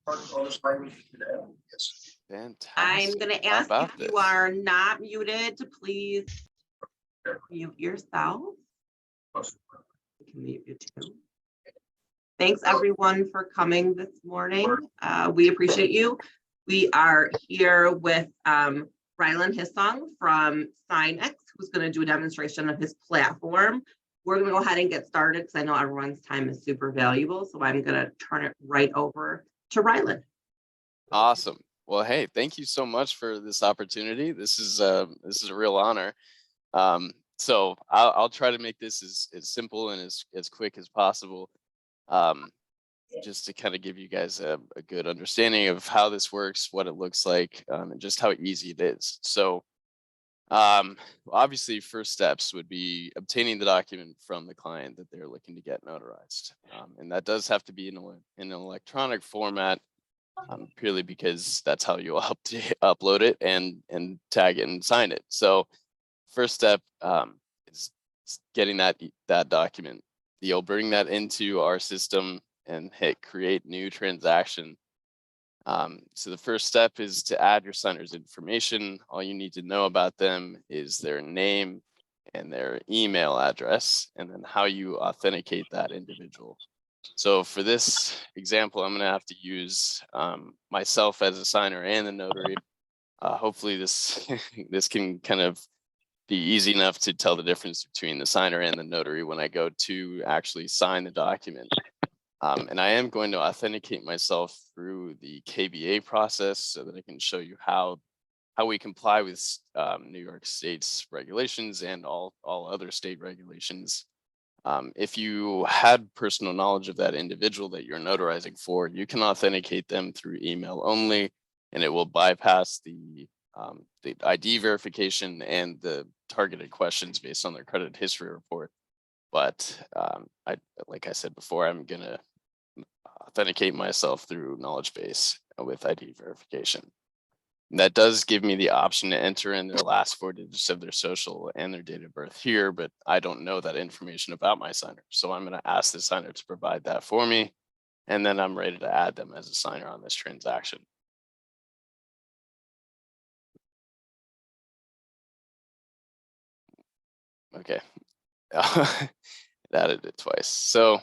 Fantastic. I'm going to ask if you are not muted to please mute yourself. You can mute you too. Thanks everyone for coming this morning. We appreciate you. We are here with Rylan Hissong from SigniX, who's going to do a demonstration of his platform. We're going to go ahead and get started because I know everyone's time is super valuable. So I'm going to turn it right over to Rylan. Awesome. Well, hey, thank you so much for this opportunity. This is a real honor. So I'll try to make this as simple and as quick as possible. Just to kind of give you guys a good understanding of how this works, what it looks like, and just how easy it is. So obviously, first steps would be obtaining the document from the client that they're looking to get notarized. And that does have to be in an electronic format, purely because that's how you'll upload it and tag it and sign it. So first step is getting that document. You'll bring that into our system and hit create new transaction. So the first step is to add your signer's information. All you need to know about them is their name and their email address, and then how you authenticate that individual. So for this example, I'm going to have to use myself as a signer and the notary. Hopefully this can kind of be easy enough to tell the difference between the signer and the notary when I go to actually sign the document. And I am going to authenticate myself through the KBA process so that I can show you how we comply with New York State's regulations and all other state regulations. If you had personal knowledge of that individual that you're notarizing for, you can authenticate them through email only, and it will bypass the ID verification and the targeted questions based on their credit history report. But like I said before, I'm going to authenticate myself through knowledge base with ID verification. And that does give me the option to enter in their last 4 digits of their social and their date of birth here, but I don't know that information about my signer. So I'm going to ask the signer to provide that for me, and then I'm ready to add them as a signer on this transaction. Okay, added it twice. So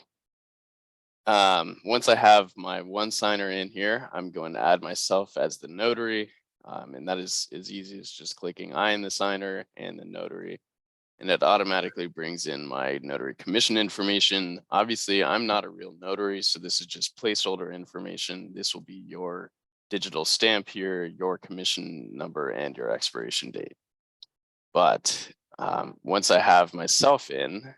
once I have my one signer in here, I'm going to add myself as the notary. And that is as easy as just clicking I am the signer and the notary. And it automatically brings in my notary commission information. Obviously, I'm not a real notary, so this is just placeholder information. This will be your digital stamp here, your commission number, and your expiration date. But once I have myself in,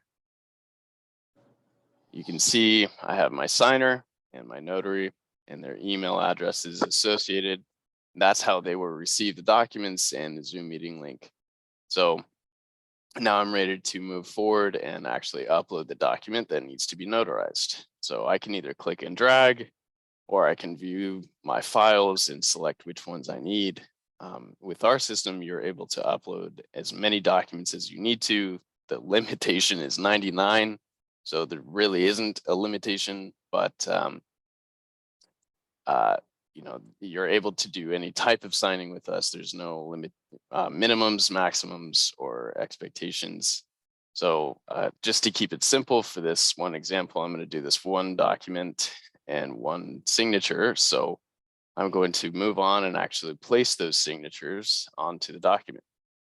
you can see I have my signer and my notary and their email addresses associated. That's how they will receive the documents and the Zoom meeting link. So now I'm ready to move forward and actually upload the document that needs to be notarized. So I can either click and drag, or I can view my files and select which ones I need. With our system, you're able to upload as many documents as you need to. The limitation is 99. So there really isn't a limitation, but you know, you're able to do any type of signing with us. There's no limit, minimums, maximums, or expectations. So just to keep it simple for this one example, I'm going to do this one document and one signature. So I'm going to move on and actually place those signatures onto the document.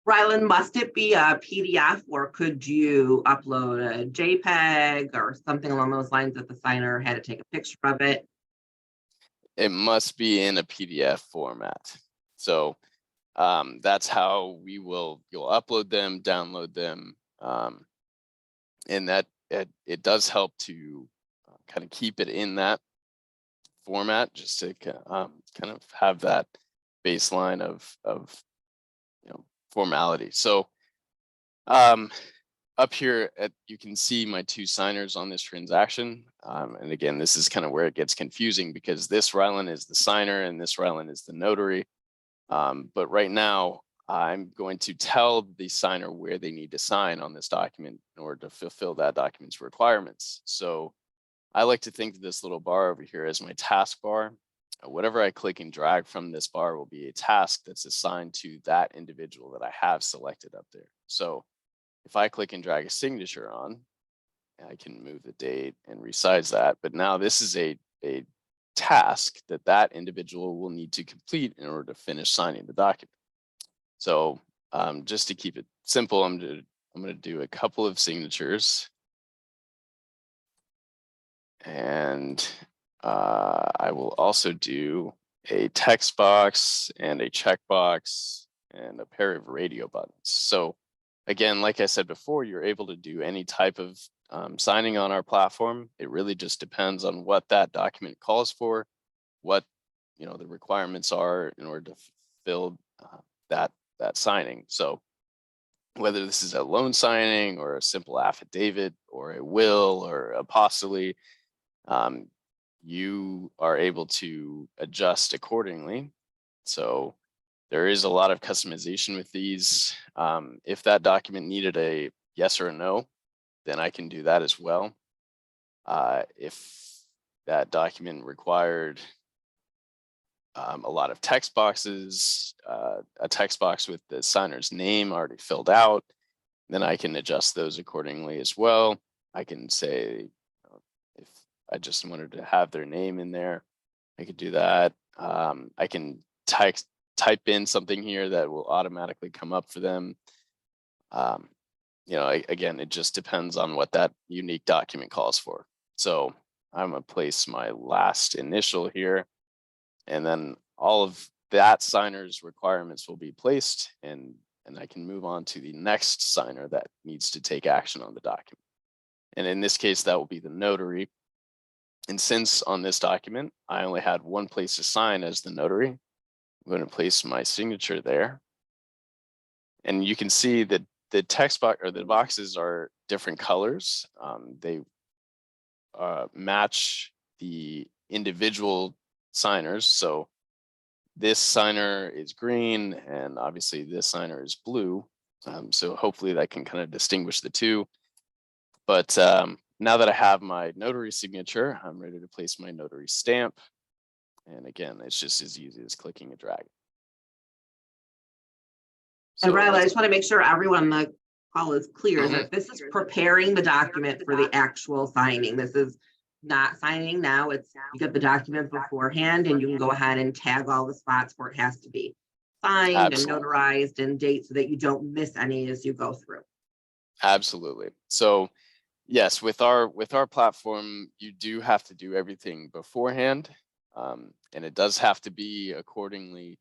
Rylan, must it be a PDF, or could you upload a JPEG or something along those lines that the signer had to take a picture of it? It must be in a PDF format. So that's how you'll upload them, download them. And that it does help to kind of keep it in that format, just to kind of have that baseline of formality. So up here, you can see my two signers on this transaction. And again, this is kind of where it gets confusing, because this Rylan is the signer and this Rylan is the notary. But right now, I'm going to tell the signer where they need to sign on this document in order to fulfill that document's requirements. So I like to think of this little bar over here as my task bar. whatever I click and drag from this bar will be a task that's assigned to that individual that I have selected up there. So if I click and drag a signature on, I can move the date and resize that. But now this is a task that that individual will need to complete in order to finish signing the document. So just to keep it simple, I'm going to do a couple of signatures. And I will also do a text box and a checkbox and a pair of radio buttons. So again, like I said before, you're able to do any type of signing on our platform. It really just depends on what that document calls for, what the requirements are in order to fulfill that signing. So whether this is a loan signing or a simple affidavit or a will or apostille, you are able to adjust accordingly. So there is a lot of customization with these. If that document needed a yes or a no, then I can do that as well. If that document required a lot of text boxes, a text box with the signer's name already filled out, then I can adjust those accordingly as well. I can say, if I just wanted to have their name in there, I could do that. I can type in something here that will automatically come up for them. Again, it just depends on what that unique document calls for. So I'm gonna place my last initial here, and then all of that signer's requirements will be placed, and I can move on to the next signer that needs to take action on the document. And in this case, that will be the notary. And since on this document, I only had one place to sign as the notary, I'm going to place my signature there. And you can see that the text box or the boxes are different colors. They match the individual signers. So this signer is green, and obviously this signer is blue. So hopefully that can kind of distinguish the two. But now that I have my notary signature, I'm ready to place my notary stamp. And again, it's just as easy as clicking and dragging. And Riley, I just want to make sure everyone on the call is clear that this is preparing the document for the actual signing. This is not signing now. It's you get the document beforehand, and you can go ahead and tag all the spots where it has to be signed Absolutely. and notarized and date so that you don't miss any as you go through. Absolutely. So yes, with our platform, you do have to do everything beforehand, and it does have to be accordingly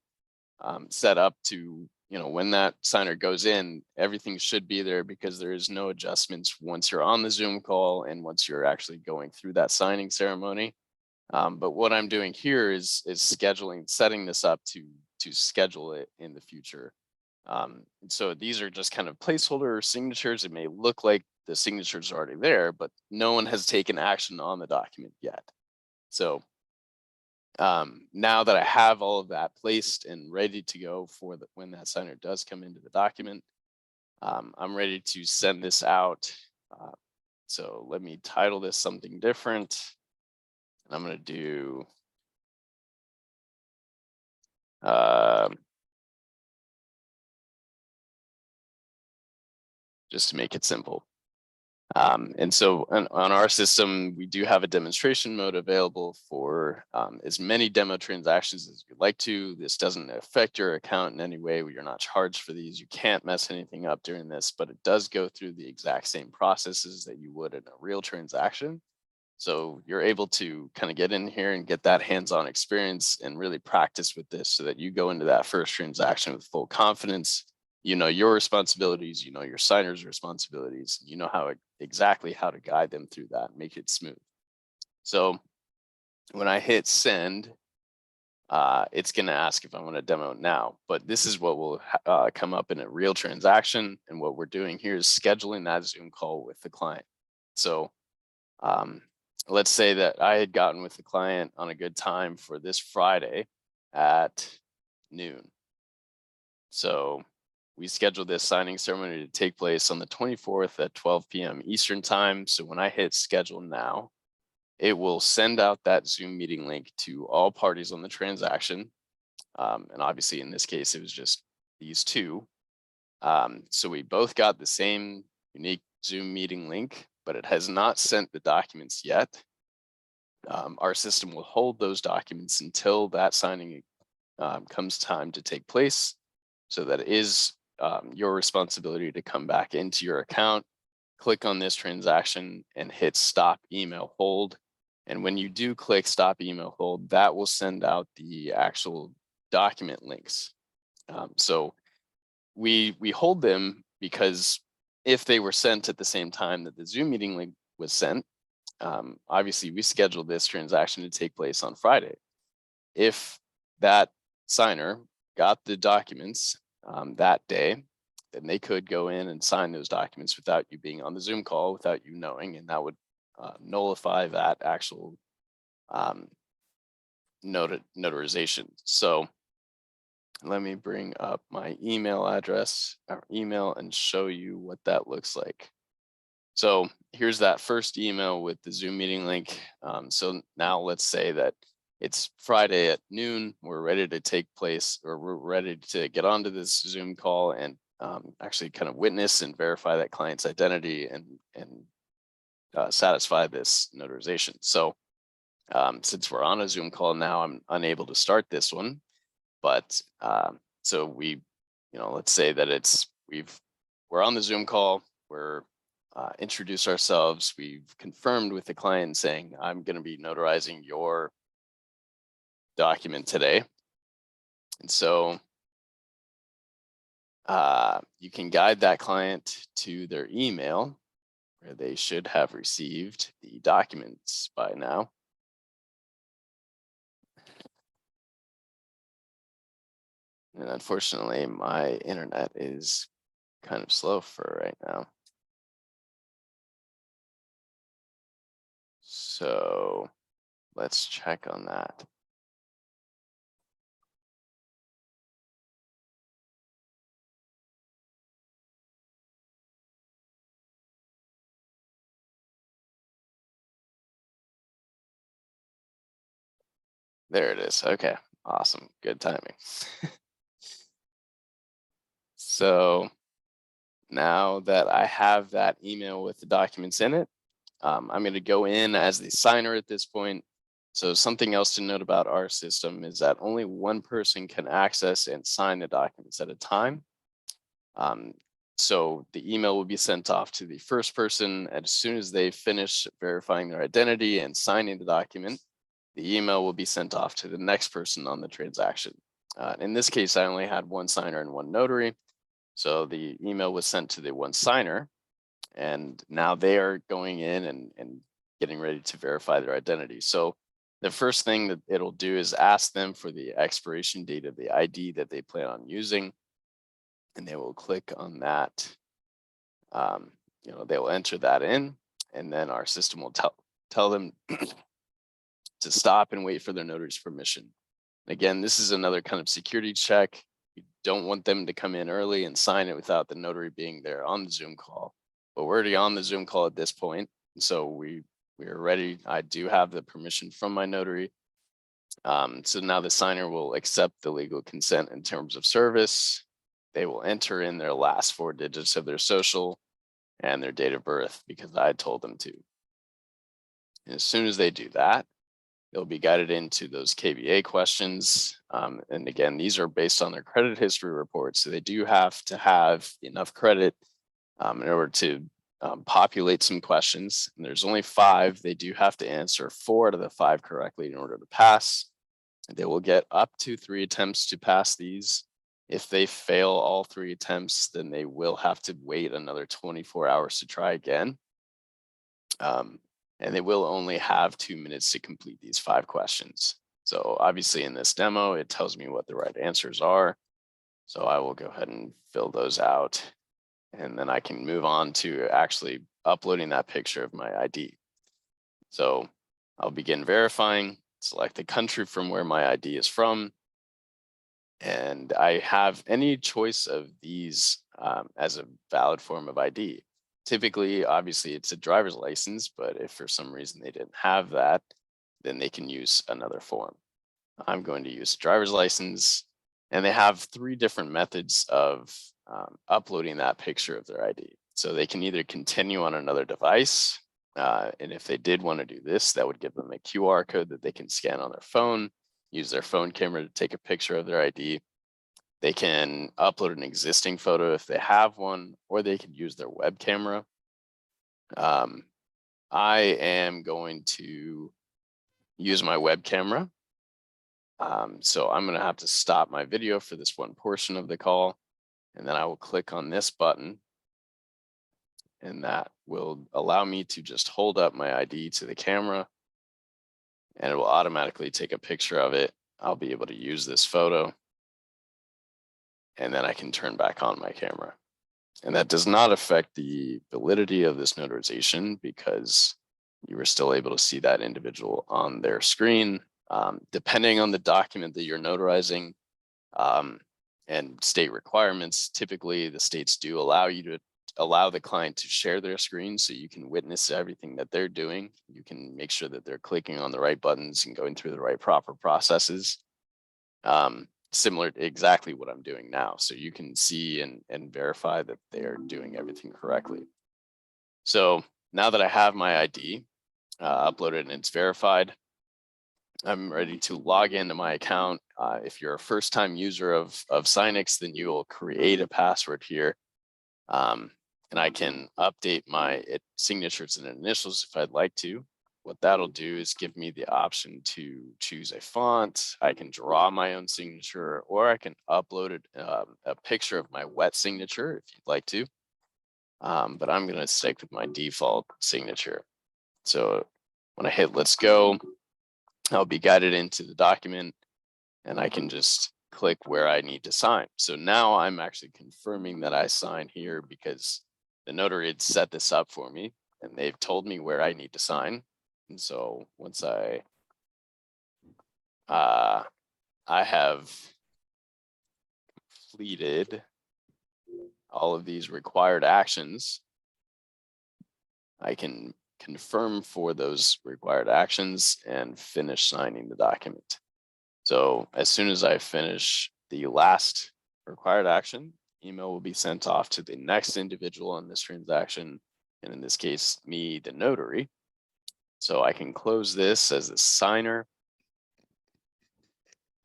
set up to, when that signer goes in, everything should be there, because there is no adjustments once you're on the Zoom call and once you're actually going through that signing ceremony. But what I'm doing here is setting this up to schedule it in the future. So these are just kind of placeholder signatures. It may look like the signatures are already there, but no one has taken action on the document yet. So now that I have all of that placed and ready to go for when that signer does come into the document, I'm ready to send this out. So let me title this something different. And I'm going to do just to make it simple. And so on our system, we do have a demonstration mode available for as many demo transactions as you'd like to. This doesn't affect your account in any way. You're not charged for these. You can't mess anything up during this, but it does go through the exact same processes that you would in a real transaction. So you're able to kind of get in here and get that hands-on experience and really practice with this so that you go into that first transaction with full confidence. You know your responsibilities, you know your signer's responsibilities, you know exactly how to guide them through that, make it smooth. So when I hit send, it's going to ask if I want to demo now, but this is what will come up in a real transaction. And what we're doing here is scheduling that Zoom call with the client. So let's say that I had gotten with the client on a good time for this Friday at noon. So we scheduled this signing ceremony to take place on the 24th at 12 p.m. Eastern time. So when I hit schedule now, it will send out that Zoom meeting link to all parties on the transaction. And obviously in this case, it was just these two. So we both got the same unique Zoom meeting link, but it has not sent the documents yet. Our system will hold those documents until that signing comes time to take place. So that it is your responsibility to come back into your account, click on this transaction and hit stop email hold. And when you do click stop email hold, that will send out the actual document links. So we hold them because if they were sent at the same time that the Zoom meeting link was sent, obviously we scheduled this transaction to take place on Friday. If that signer got the documents that day, then they could go in and sign those documents without you being on the Zoom call, without you knowing, and that would nullify that actual notarization. So let me bring up my email address or email and show you what that looks like. So here's that first email with the Zoom meeting link. So now let's say that it's Friday at noon. We're ready to take place, or we're ready to get onto this Zoom call and actually kind of witness and verify that client's identity and satisfy this notarization. So since we're on a Zoom call now, I'm unable to start this one. But so we, let's say that we're on the Zoom call, we're introduce ourselves, we've confirmed with the client saying, I'm going to be notarizing your document today. And so you can guide that client to their email where they should have received the documents by now. And unfortunately, my internet is kind of slow for right now. So let's check on that. There it is. Okay, awesome. Good timing. So now that I have that email with the documents in it, I'm going to go in as the signer at this point. So something else to note about our system is that only one person can access and sign the documents at a time. So the email will be sent off to the first person as soon as they finish verifying their identity and signing the document. The email will be sent off to the next person on the transaction. In this case, I only had one signer and one notary. So the email was sent to the one signer, and now they are going in and getting ready to verify their identity. So the first thing that it'll do is ask them for the expiration date of the ID that they plan on using, and they will click on that. They will enter that in, and then our system will tell them to stop and wait for their notary's permission. Again, this is another kind of security check. You don't want them to come in early and sign it without the notary being there on the Zoom call. But we're already on the Zoom call at this point, so we are ready. I do have the permission from my notary. So now the signer will accept the legal consent in terms of service. They will enter in their last 4 digits of their social and their date of birth because I told them to. And as soon as they do that, they'll be guided into those KVA questions. And again, these are based on their credit history report. So they do have to have enough credit in order to populate some questions. And there's only 5. They do have to answer 4 out of the 5 correctly in order to pass. And they will get up to 3 attempts to pass these. If they fail all 3 attempts, then they will have to wait another 24 hours to try again. And they will only have 2 minutes to complete these 5 questions. So obviously in this demo, it tells me what the right answers are. So I will go ahead and fill those out. And then I can move on to actually uploading that picture of my ID. So I'll begin verifying, select the country from where my ID is from. And I have any choice of these as a valid form of ID. Typically, obviously, it's a driver's license, but if for some reason they didn't have that, then they can use another form. I'm going to use driver's license, and they have 3 different methods of uploading that picture of their ID. So they can either continue on another device, and if they did want to do this, that would give them a QR code that they can scan on their phone, use their phone camera to take a picture of their ID. They can upload an existing photo if they have one, or they can use their web camera. I am going to use my web camera. So I'm going to have to stop my video for this one portion of the call, and then I will click on this button, and that will allow me to just hold up my ID to the camera, and it will automatically take a picture of it. I'll be able to use this photo, and then I can turn back on my camera. And that does not affect the validity of this notarization because you are still able to see that individual on their screen. Depending on the document that you're notarizing and state requirements, typically the states do allow you to allow the client to share their screen so you can witness everything that they're doing. You can make sure that they're clicking on the right buttons and going through the right proper processes. Similar to exactly what I'm doing now. So you can see and verify that they are doing everything correctly. So now that I have my ID uploaded and it's verified, I'm ready to log into my account. If you're a first-time user of SigniX, then you will create a password here. And I can update my signatures and initials if I'd like to. What that'll do is give me the option to choose a font. I can draw my own signature, or I can upload a picture of my wet signature if you'd like to. But I'm going to stick with my default signature. So when I hit let's go, I'll be guided into the document, and I can just click where I need to sign. So now I'm actually confirming that I sign here because the notary had set this up for me, and they've told me where I need to sign. And so once I have completed all of these required actions, I can confirm for those required actions and finish signing the document. So as soon as I finish the last required action, email will be sent off to the next individual on this transaction, and in this case, me, the notary. So I can close this as a signer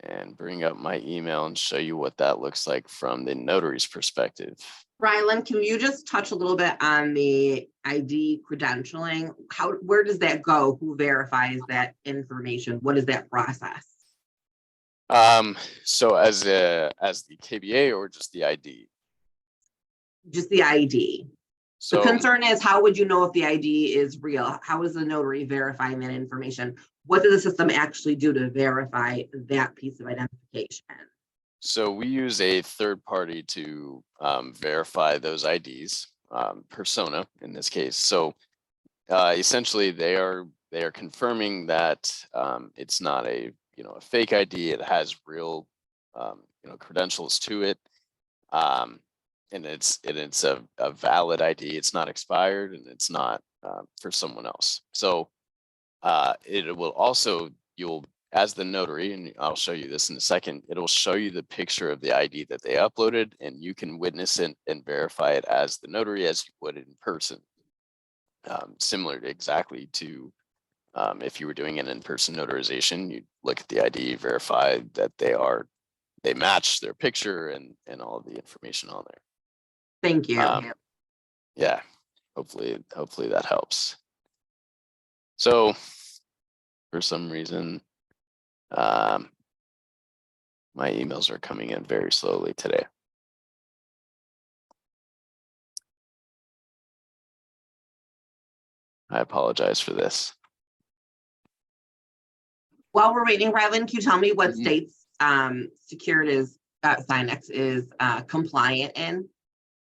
and bring up my email and show you what that looks like from the notary's perspective. Rylan, can you just touch a little bit on the ID credentialing? Where does that go? Who verifies that information? What is that process? So as the KBA or just the ID? Just the ID. So the concern is, how would you know if the ID is real? How is the notary verifying that information? What does the system actually do to verify that piece of identification? So we use a third party to verify those IDs, Persona in this case. So essentially, they are confirming that it's not a a fake ID. It has real credentials to it, and it's a valid ID. It's not expired, and it's not for someone else. So it will also, as the notary, and I'll show you this in a second, it'll show you the picture of the ID that they uploaded, and you can witness it and verify it as the notary as you would in person. Similar to exactly to if you were doing an in-person notarization, you look at the ID, verify that they match their picture and all of the information on there. Thank you. Yeah, hopefully that helps. So for some reason, my emails are coming in very slowly today. I apologize for this. While we're waiting, Rylan, can you tell me what states SigniX is compliant in?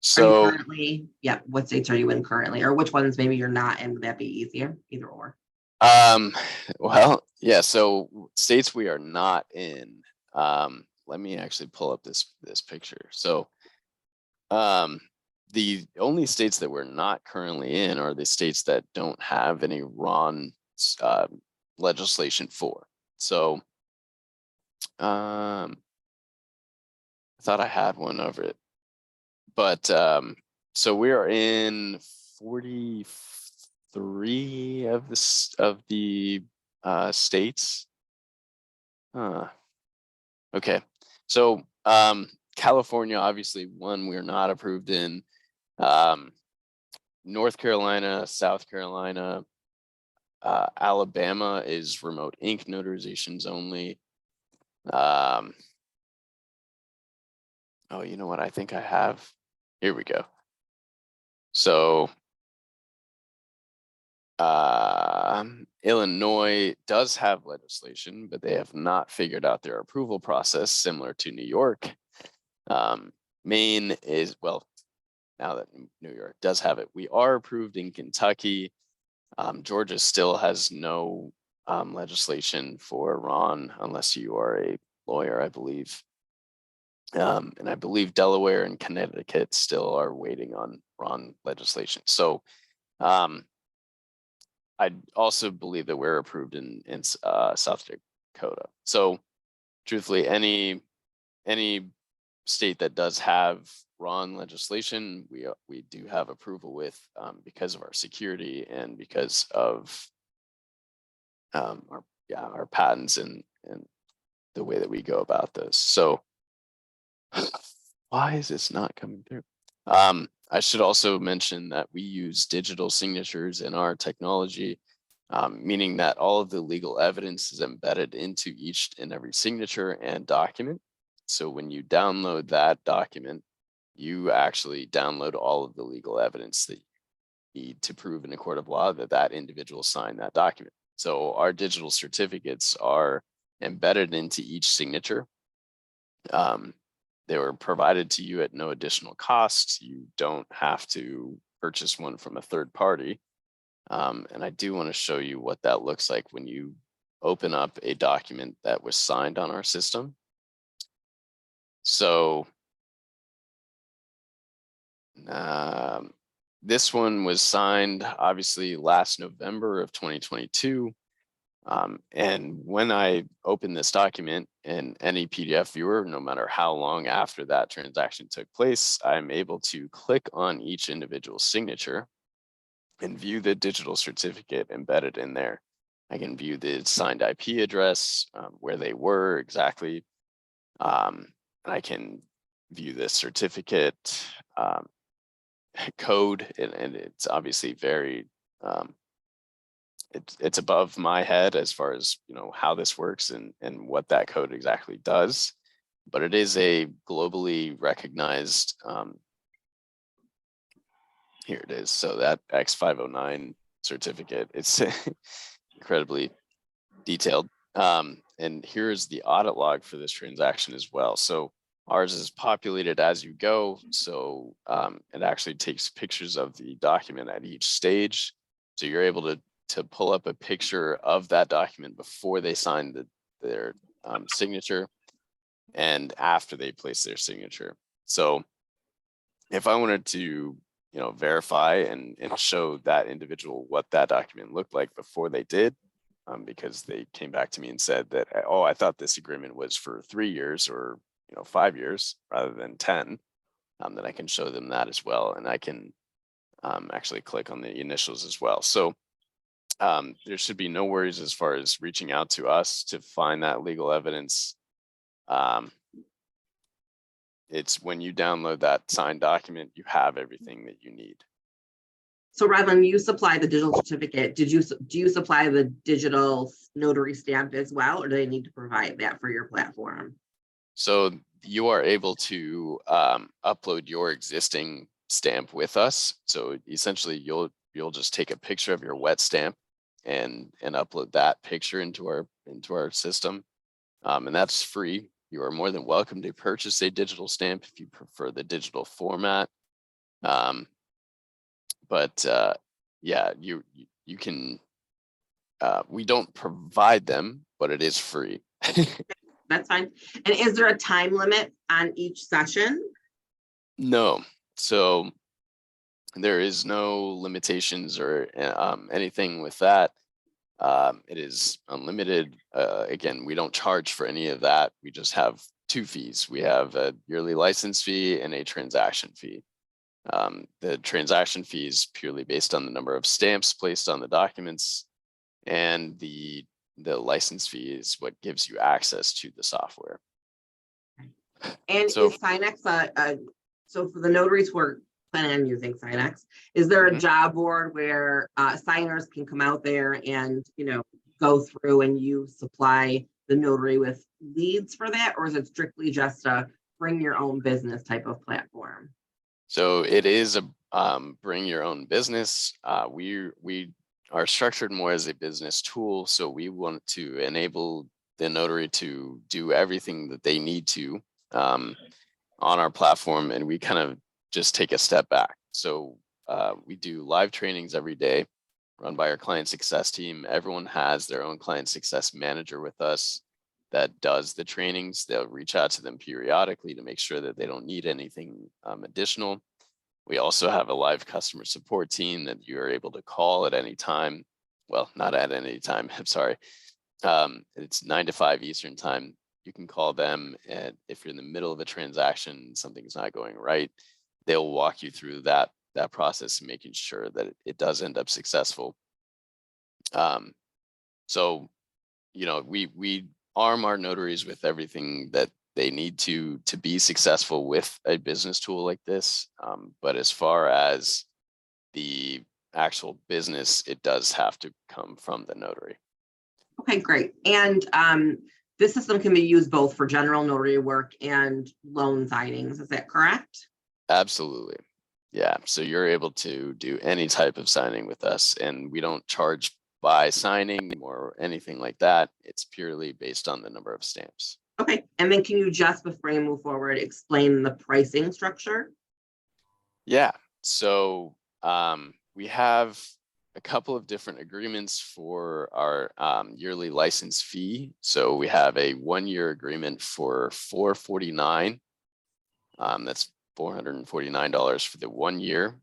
So currently, what states are you in currently, or which ones maybe you're not in? Would that be easier? Either or. Well, yeah. So states we are not in. Let me actually pull up this picture. So, the only states that we're not currently in are the states that don't have any RON legislation for. So I thought I had one over it, but so we are in 43 of the states. Okay, so California, obviously one we're not approved in. North Carolina, South Carolina, Alabama is remote ink notarizations only. Oh, you know what? I think I have. Here we go. So Illinois does have legislation, but they have not figured out their approval process, similar to New York. Maine is, well, now that New York does have it, we are approved in Kentucky. Georgia still has no legislation for RON unless you are a lawyer, I believe. And I believe Delaware and Connecticut still are waiting on RON legislation. So I also believe that we're approved in South Dakota. So truthfully, any state that does have RON legislation, we do have approval with because of our security and because of our patents and the way that we go about this. So why is this not coming through? I should also mention that we use digital signatures in our technology, meaning that all of the legal evidence is embedded into each and every signature and document. So when you download that document, you actually download all of the legal evidence that you need to prove in a court of law that that individual signed that document. So our digital certificates are embedded into each signature. They were provided to you at no additional cost. You don't have to purchase one from a third party. And I do want to show you what that looks like when you open up a document that was signed on our system. So this one was signed obviously last November of 2022. And when I open this document in any PDF viewer, no matter how long after that transaction took place, I'm able to click on each individual signature and view the digital certificate embedded in there. I can view the signed IP address, where they were exactly. And I can view the certificate code, and it's obviously very it's above my head as far as how this works and what that code exactly does, but it is a globally recognized here it is. So that X509 certificate, it's incredibly detailed. And here's the audit log for this transaction as well. So ours is populated as you go. So it actually takes pictures of the document at each stage. So you're able to pull up a picture of that document before they sign their signature and after they place their signature. So if I wanted to verify and show that individual what that document looked like before they did, because they came back to me and said that, oh, I thought this agreement was for 3 years or 5 years rather than 10, then I can show them that as well. And I can actually click on the initials as well. So there should be no worries as far as reaching out to us to find that legal evidence. It's when you download that signed document, you have everything that you need. So Rylan, you supply the digital certificate. Do you supply the digital notary stamp as well, or do they need to provide that for your platform? So you are able to upload your existing stamp with us. So essentially you'll just take a picture of your wet stamp and upload that picture into our system. And that's free. You are more than welcome to purchase a digital stamp if you prefer the digital format. But yeah, you can, we don't provide them, but it is free. That's fine. And is there a time limit on each session? No. So There is no limitations or anything with that. It is unlimited. Again, we don't charge for any of that. We just have two fees. We have a yearly license fee and a transaction fee. The transaction fee is purely based on the number of stamps placed on the documents, and the license fee is what gives you access to the software. And So, is SigniX so for the notaries who are planning on using SigniX, is there a job board where signers can come out there and, you know, go through and you supply the notary with leads for that, or is it strictly just a bring your own business type of platform? so it is a bring your own business. We are structured more as a business tool, so we want to enable the notary to do everything that they need to on our platform, and we kind of just take a step back. So we do live trainings every day run by our client success team. Everyone has their own client success manager with us that does the trainings. They'll reach out to them periodically to make sure that they don't need anything additional. We also have a live customer support team that you are able to call at any time. Well, not at any time, I'm sorry. It's 9 to 5 Eastern time. You can call them, and if you're in the middle of a transaction, something's not going right, they'll walk you through that process, making sure that it does end up successful. So, you know, we arm our notaries with everything that they need to be successful with a business tool like this. But as far as the actual business, it does have to come from the notary. Okay, great. And this system can be used both for general notary work and loan signings. Is that correct? Absolutely. Yeah. So you're able to do any type of signing with us, and we don't charge by signing or anything like that. It's purely based on the number of stamps. Okay. And then can you just, before you move forward, explain the pricing structure? Yeah. So we have a couple of different agreements for our yearly license fee. So we have a 1-year agreement for $449. That's $449 for the 1 year.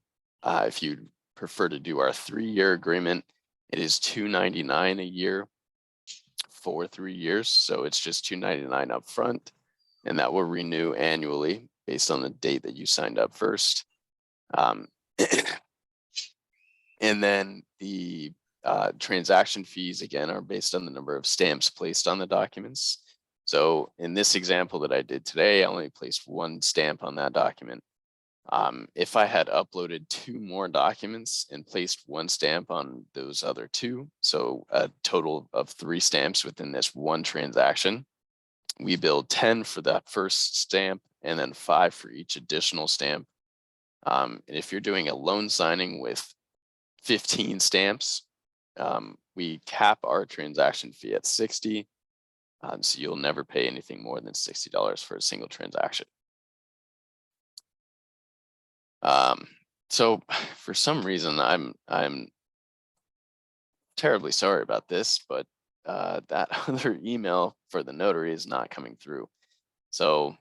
If you prefer to do our 3-year agreement, it is $299 a year for 3 years. So it's just $299 up front, and that will renew annually based on the date that you signed up first. And then the transaction fees, again, are based on the number of stamps placed on the documents. So in this example that I did today, I only placed 1 stamp on that document. If I had uploaded 2 more documents and placed 1 stamp on those other 2, so a total of 3 stamps within this 1 transaction, we bill 10 for that first stamp and then 5 for each additional stamp. And if you're doing a loan signing with 15 stamps, we cap our transaction fee at $60. So you'll never pay anything more than $60 for a single transaction. So for some reason, I'm terribly sorry about this, but that other email for the notary is not coming through. So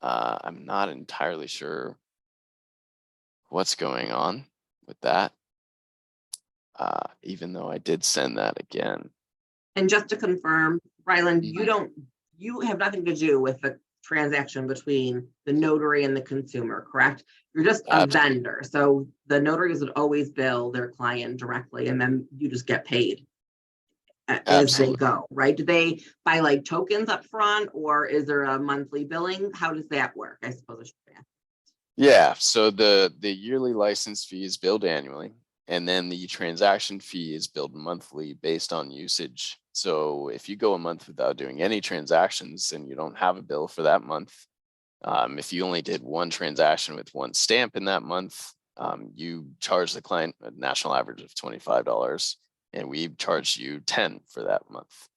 I'm not entirely sure what's going on with that, even though I did send that again. And just to confirm, Ryland, you have nothing to do with the transaction between the notary and the consumer, correct? You're just a vendor. So the notaries would always bill their client directly, and then you just get paid as they go, right? Do they buy like tokens up front, or is there a monthly billing? How does that work? I suppose I should ask. Yeah, so the yearly license fee is billed annually, and then the transaction fee is billed monthly based on usage. So if you go a month without doing any transactions and you don't have a bill for that month, if you only did 1 transaction with 1 stamp in that month, you charge the client a national average of $25, and we charge you 10 for that month.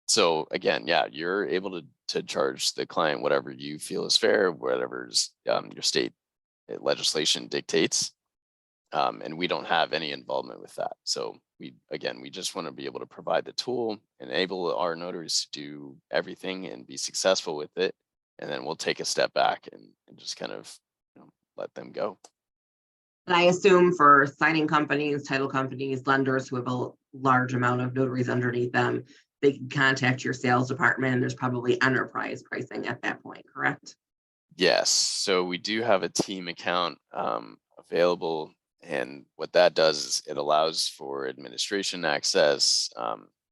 So again, yeah, you're able to charge the client whatever you feel is fair, whatever's your state legislation dictates. And we don't have any involvement with that. So we just want to be able to provide the tool, enable our notaries to do everything and be successful with it. And then we'll take a step back and just kind of let them go. And I assume for signing companies, title companies, lenders who have a large amount of notaries underneath them, they can contact your sales department, and there's probably enterprise pricing at that point, correct? Yes, so we do have a team account available, and what that does is it allows for administration access.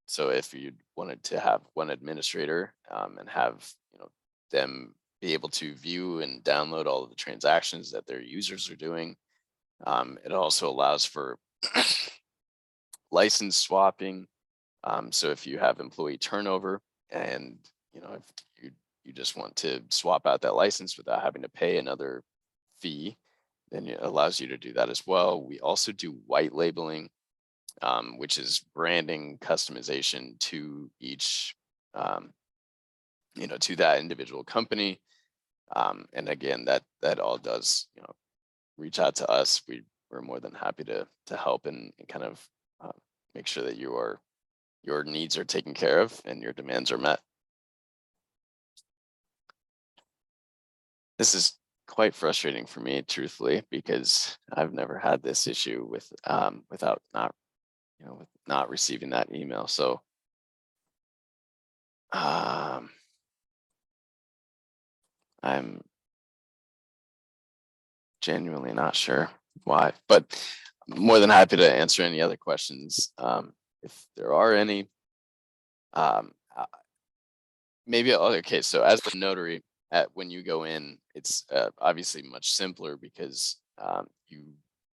So if you wanted to have one administrator and have them be able to view and download all of the transactions that their users are doing, it also allows for license swapping. So if you have employee turnover and if you just want to swap out that license without having to pay another fee, then it allows you to do that as well. We also do white labeling, which is branding customization to each, to that individual company. And again, that all does, reach out to us. We're more than happy to help and kind of make sure that your needs are taken care of and your demands are met. This is quite frustrating for me, truthfully, because I've never had this issue with without not with not receiving that email. So I'm genuinely not sure why, but I'm more than happy to answer any other questions if there are any. Maybe okay. So as the notary, when you go in, it's obviously much simpler because you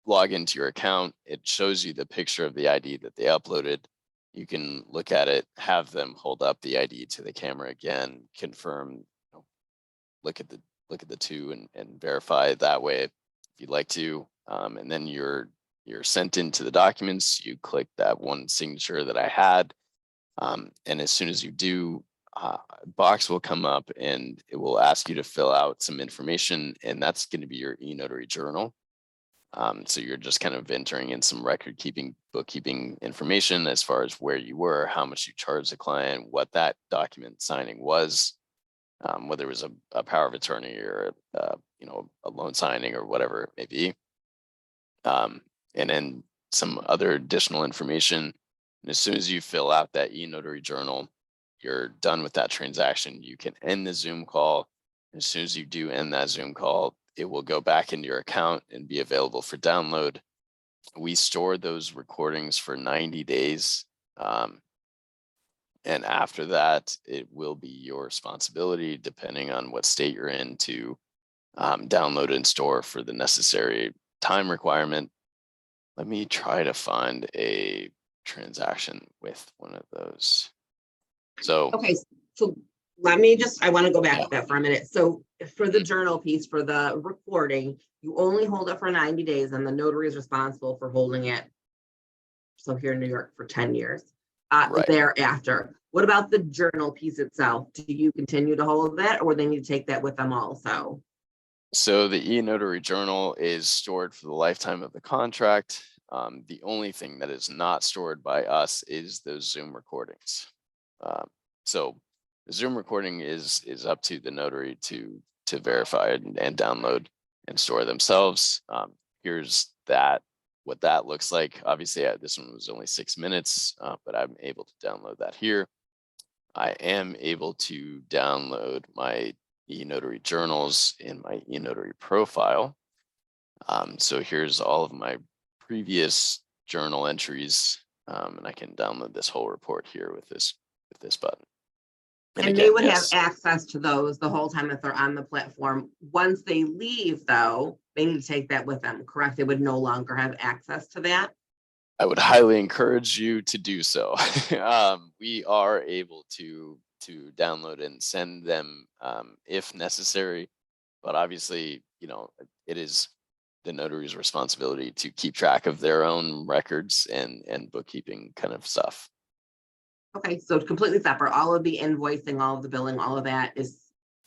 log into your account. It shows you the picture of the ID that they uploaded. You can look at it, have them hold up the ID to the camera again, confirm, look at the two and verify it that way if you'd like to. And then you're sent into the documents. You click that one signature that I had. And as soon as you do, a box will come up and it will ask you to fill out some information, and that's going to be your e-notary journal. So you're just kind of entering in some record keeping, bookkeeping information as far as where you were, how much you charged the client, what that document signing was, whether it was a power of attorney or a loan signing or whatever it may be, and then some other additional information. And as soon as you fill out that e-notary journal, you're done with that transaction. You can end the Zoom call. As soon as you do end that Zoom call, it will go back into your account and be available for download. We store those recordings for 90 days. And after that, it will be your responsibility, depending on what state you're in, to download and store for the necessary time requirement. Let me try to find a transaction with one of those. So Okay, so let me I want to go back Yeah. to that for a minute. So for the journal piece, for the recording, you only hold it for 90 days and the notary is responsible for holding it. So here in New York for 10 years Right. thereafter. What about the journal piece itself? Do you continue to hold that, or they need to take that with them also? So the e-notary journal is stored for the lifetime of the contract. The only thing that is not stored by us is those Zoom recordings. So the Zoom recording is up to the notary to verify and download and store themselves. Here's what that looks like. Obviously, this one was only 6 minutes, but I'm able to download that here. I am able to download my e-notary journals in my e-notary profile. So here's all of my previous journal entries, and I can download this whole report here with this button. And again, they would yes, have access to those the whole time that they're on the platform. Once they leave, though, they need to take that with them, correct? They would no longer have access to that. I would highly encourage you to do so. We are able to download and send them if necessary, but obviously, it is the notary's responsibility to keep track of their own records and bookkeeping kind of stuff. Okay, so completely separate. All of the invoicing, all of the billing, all of that is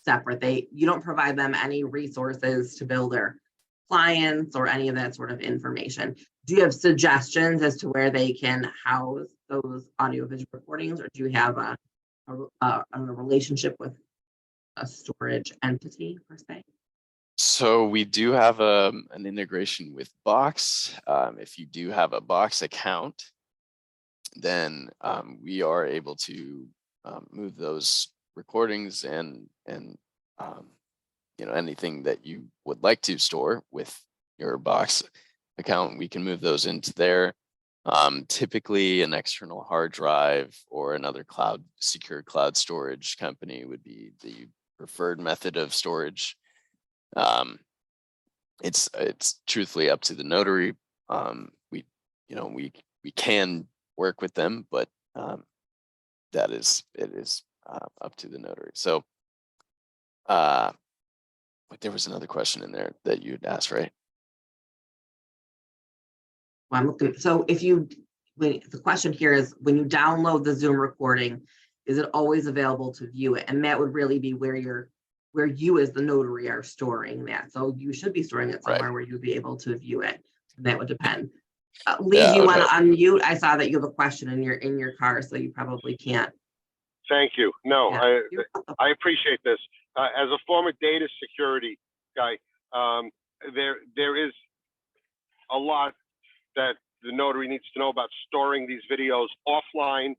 separate. You don't provide them any resources to bill their clients or any of that sort of information. Do you have suggestions as to where they can house those audio-visual recordings, or do you have a relationship with a storage entity per se? So we do have an integration with Box. If you do have a Box account, then we are able to move those recordings and you know, anything that you would like to store with your Box account. We can move those into there. Typically, an external hard drive or another secure cloud storage company would be the preferred method of storage. It's truthfully up to the notary. We can work with them, but it is up to the notary. So, but there was another question in there that you'd asked, right? Well, I'm looking. So the question here is, when you download the Zoom recording, is it always available to view it? And that would really be where you as the notary are storing that. So you should be storing it somewhere where you'll be able to view it. That would depend. Lee, do you want to unmute? I saw that you have a question in your car, so you probably can't. Thank you. No, I appreciate this. As a former data security guy, there is a lot that the notary needs to know about storing these videos offline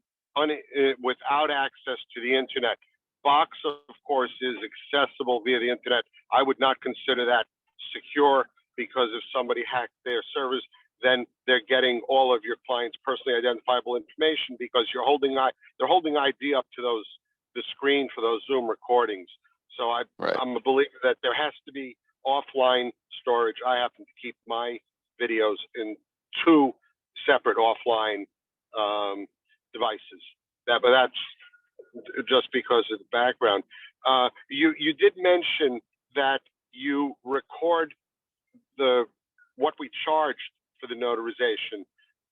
without access to the internet. Box, of course, is accessible via the internet. I would not consider that secure, because if somebody hacked their servers, then they're getting all of your clients' personally identifiable information, because they're holding ID up to the screen for those Zoom recordings. So I'm a believer that there has to be offline storage. I happen to keep my videos in 2 separate offline devices. But that's just because of the background. You did mention that you record what we charged for the notarization.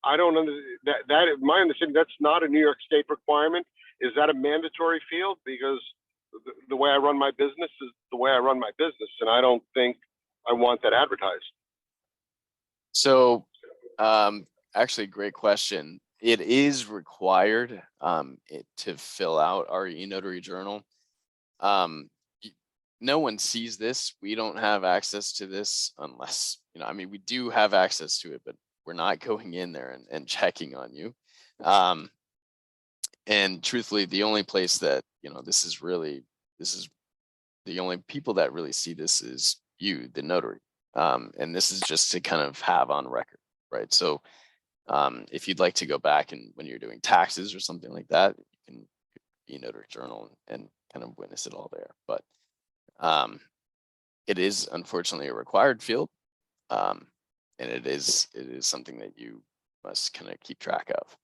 I don't understand my understanding, that's not a New York State requirement. Is that a mandatory field? Because the way I run my business is the way I run my business, and I don't think I want that advertised. So, actually, great question. It is required to fill out our eNotary journal. No one sees this. We don't have access to this unless, I mean, we do have access to it, but we're not going in there and checking on you. And truthfully, the only place that, this is the only people that really see this is you, the notary. And this is just to kind of have on record, right? So if you'd like to go back and when you're doing taxes or something like that, you can eNotary journal and kind of witness it all there. But it is unfortunately a required field, and it is something that you must kind of keep track of.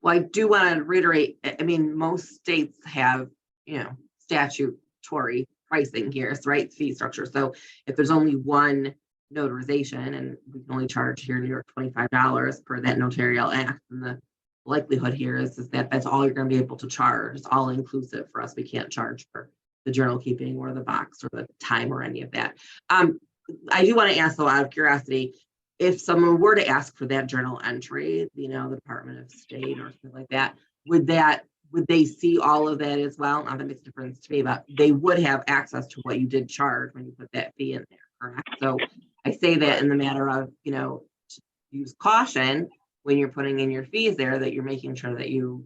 Well, I do want to reiterate. I mean, most states have statutory pricing here, right? Fee structure. So if there's only one notarization, and we can only charge here in New York $25 per that notarial act, and the likelihood here is that that's all you're going to be able to charge. It's all inclusive for us. We can't charge for the journal keeping or the box or the time or any of that. I do want to ask, though, out of curiosity, if someone were to ask for that journal entry, the Department of State or something like that, would they see all of that as well? Not that makes a difference to me, but they would have access to what you did charge when you put that fee in there, correct? So I say that in the matter of, use caution when you're putting in your fees there, that you're making sure that you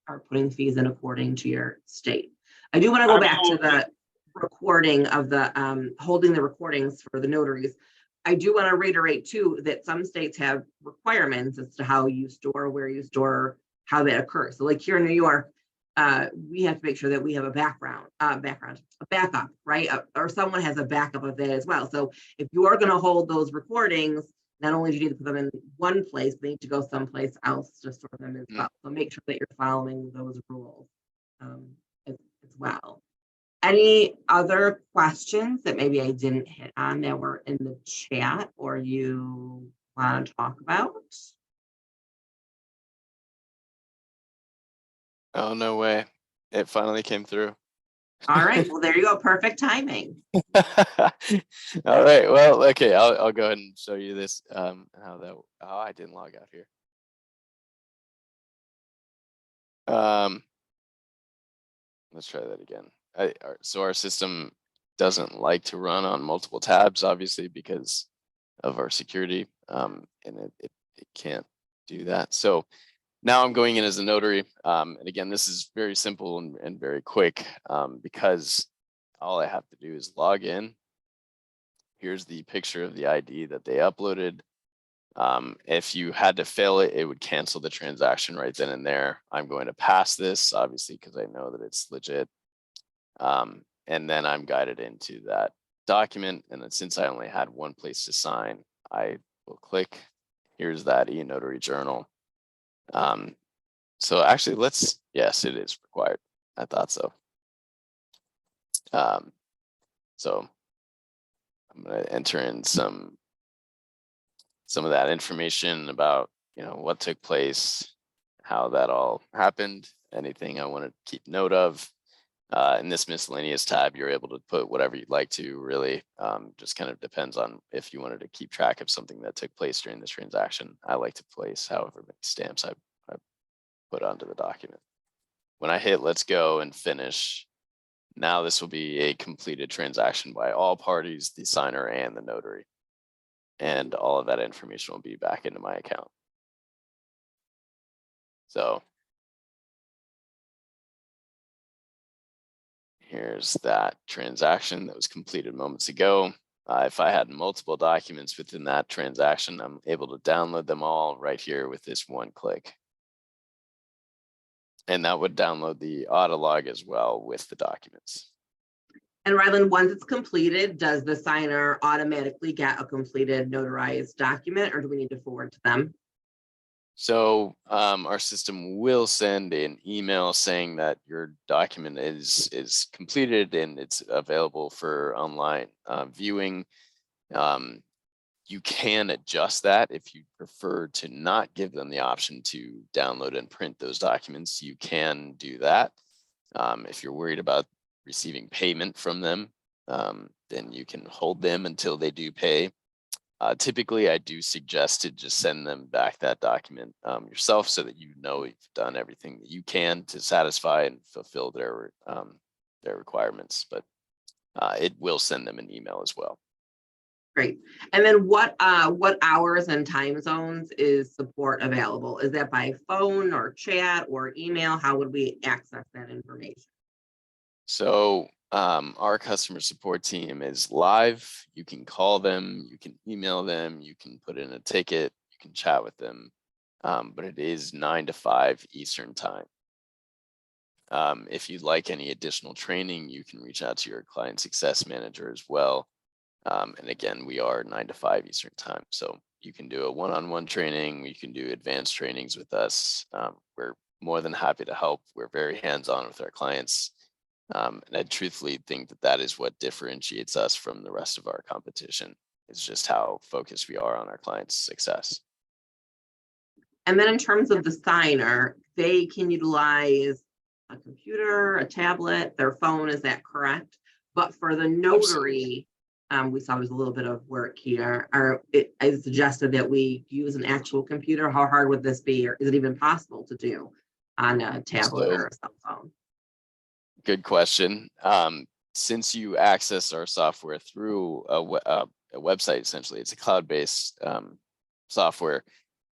are putting fees in according to your state. I do want to go back to the recording of the holding the recordings for the notaries. I do want to reiterate too that some states have requirements as to how you store, where you store, how that occurs. So like here in New York, we have to make sure that we have a backup, right? Or someone has a backup of that as well. So if you are going to hold those recordings, not only do you need to put them in one place, but you need to go someplace else to store them as well. So make sure that you're following those rules as well. Any other questions that maybe I didn't hit on that were in the chat or you want to talk about? Oh, no way. It finally came through. All right. Well, there you go. Perfect timing. All right. Well, okay. I'll go ahead and show you this. Oh, I didn't log out here. Let's try that again. So our system doesn't like to run on multiple tabs, obviously, because of our security, and it can't do that. So now I'm going in as a notary. And again, this is very simple and very quick, because all I have to do is log in. Here's the picture of the ID that they uploaded. If you had to fail it, it would cancel the transaction right then and there. I'm going to pass this, obviously, because I know that it's legit. And then I'm guided into that document. And then since I only had one place to sign, I will click. Here's that e-notary journal. So actually, yes, it is required. I thought so. So I'm going to enter in some of that information about, what took place, how that all happened, anything I want to keep note of. In this miscellaneous tab, you're able to put whatever you'd like to, really. Just kind of depends on if you wanted to keep track of something that took place during this transaction. I like to place however many stamps I put onto the document. When I hit let's go and finish, now this will be a completed transaction by all parties, the signer and the notary. And all of that information will be back into my account. So here's that transaction that was completed moments ago. If I had multiple documents within that transaction, I'm able to download them all right here with this one click. And that would download the auto log as well with the documents. And Ryland, once it's completed, does the signer automatically get a completed notarized document, or do we need to forward to them? So our system will send an email saying that your document is completed and it's available for online viewing. You can adjust that if you prefer to not give them the option to download and print those documents. You can do that. If you're worried about receiving payment from them, then you can hold them until they do pay. Typically, I do suggest to just send them back that document yourself, so that you've done everything that you can to satisfy and fulfill their requirements. But it will send them an email as well. Great. And then what hours and time zones is support available? Is that by phone or chat or email? How would we access that information? So our customer support team is live. You can call them, you can email them, you can put in a ticket, you can chat with them, but it is 9 to 5 Eastern time. If you'd like any additional training, you can reach out to your client success manager as well. And again, we are 9 to 5 Eastern time. So you can do a one-on-one training, you can do advanced trainings with us. We're more than happy to help. We're very hands-on with our clients. And I truthfully think that is what differentiates us from the rest of our competition. It's just how focused we are on our clients' success. And then in terms of the signer, they can utilize a computer, a tablet, their phone, is that correct? But for the notary, we saw there's a little bit of work here. I suggested that we use an actual computer. How hard would this be, or is it even possible to do on a tablet or a cell phone? Good question. Since you access our software through a website, essentially, it's a cloud-based software.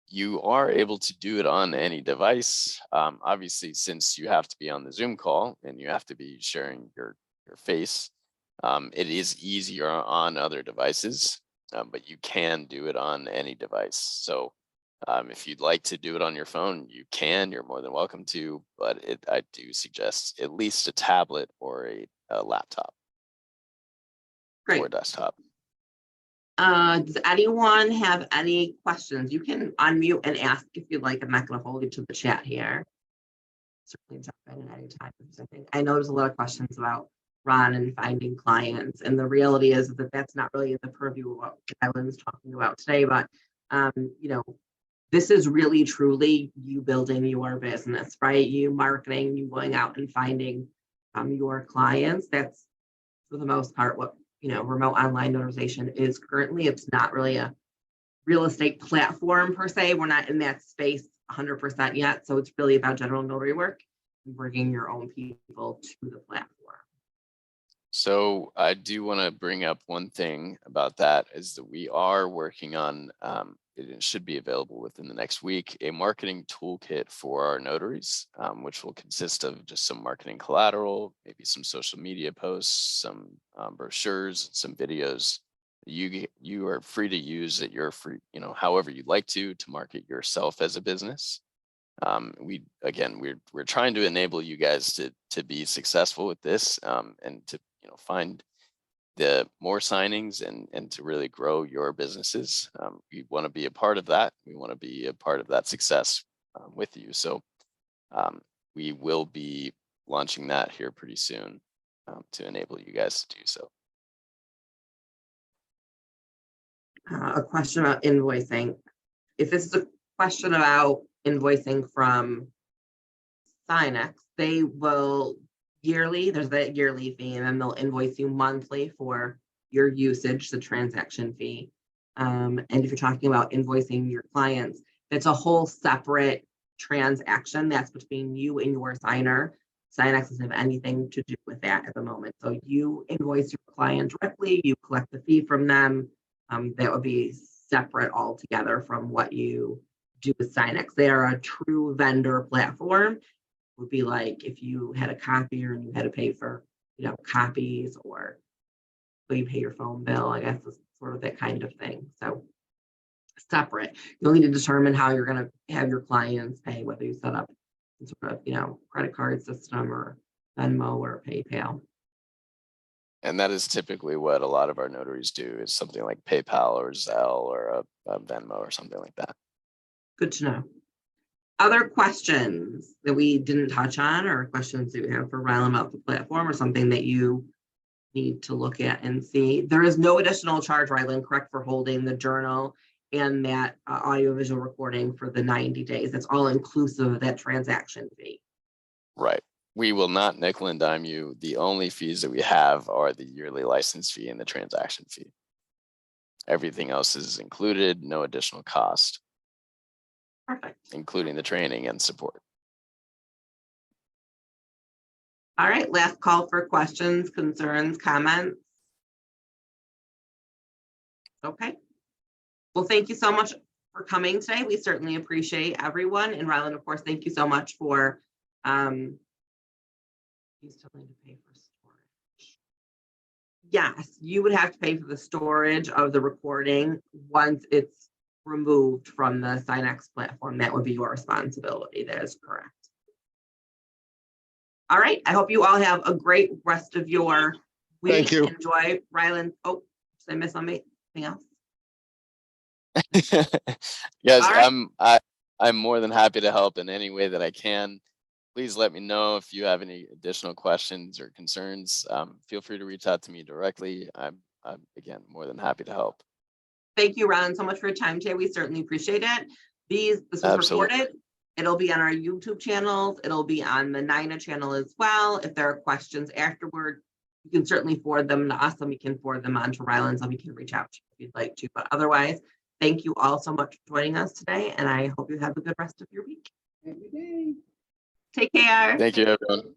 You are able to do it on any device. Obviously, since you have to be on the Zoom call and you have to be sharing your face, it is easier on other devices, but you can do it on any device. So if you'd like to do it on your phone, you can. You're more than welcome to, but I do suggest at least a tablet or a laptop. Great. Or desktop. Does anyone have any questions? You can unmute and ask if you'd like. I'm not going to hold you to the chat here. Certainly jump in at any time. I know there's a lot of questions about Ron and finding clients, and the reality is that that's not really in the purview of what Kylan's talking about today. But this is really truly you building your business, right? You marketing, you going out and finding your clients. That's for the most part what remote online notarization is currently. It's not really a real estate platform per se. We're not in that space 100% yet. So it's really about general notary work and bringing your own people to the platform. So I do want to bring up one thing about that is that we are working on, it should be available within the next week, a marketing toolkit for our notaries, which will consist of just some marketing collateral, maybe some social media posts, some brochures, some videos. You are free to use at your free, however you'd like to market yourself as a business. We're trying to enable you guys to be successful with this, and to find the more signings and to really grow your businesses. We want to be a part of that. We want to be a part of that success with you. So we will be launching that here pretty soon to enable you guys to do so. A question about invoicing. If this is a question about invoicing from SigniX, they will yearly, there's that yearly fee, and then they'll invoice you monthly for your usage, the transaction fee. And if you're talking about invoicing your clients, that's a whole separate transaction that's between you and your signer. SigniX doesn't have anything to do with that at the moment. So you invoice your client directly, you collect the fee from them. That would be separate altogether from what you do with SigniX. They are a true vendor platform. Would be like if you had a copier and you had to pay for, copies, or you pay your phone bill, I guess is sort of that kind of thing. So separate. You'll need to determine how you're going to have your clients pay, whether you set up some sort of, credit card system or Venmo or PayPal. And that is typically what a lot of our notaries do, is something like PayPal or Zelle or a Venmo or something like that. Good to know. Other questions that we didn't touch on, or questions that you have for Rylan about the platform, or something that you need to look at and see? There is no additional charge, Rylan, correct, for holding the journal and that audiovisual recording for the 90 days. That's all inclusive of that transaction fee. Right. We will not nickel and dime you. The only fees that we have are the yearly license fee and the transaction fee. Everything else is included, no additional cost. Perfect. Including the training and support. All right, last call for questions, concerns, comments. Okay. Well, thank you so much for coming today. We certainly appreciate everyone. And Rylan, of course, thank you so much for you still need to pay for storage. Yes, you would have to pay for the storage of the recording once it's removed from the SigniX platform. That would be your responsibility. That is correct. All right. I hope you all have a great rest of your week. Thank you. Enjoy. Rylan. Oh, did I miss something else? Yes, right. I'm more than happy to help in any way that I can. Please let me know if you have any additional questions or concerns. Feel free to reach out to me directly. I'm again more than happy to help. Thank you, Rylan, so much for your time today. We certainly appreciate it. This was Absolutely. recorded. It'll be on our YouTube channels. It'll be on the NINA channel as well. If there are questions afterward, you can certainly forward them to us, and we can forward them on to Rylan, so we can reach out to you if you'd like to. But otherwise, thank you all so much for joining us today, and I hope you have a good rest of your week. Take care. Thank you, everyone.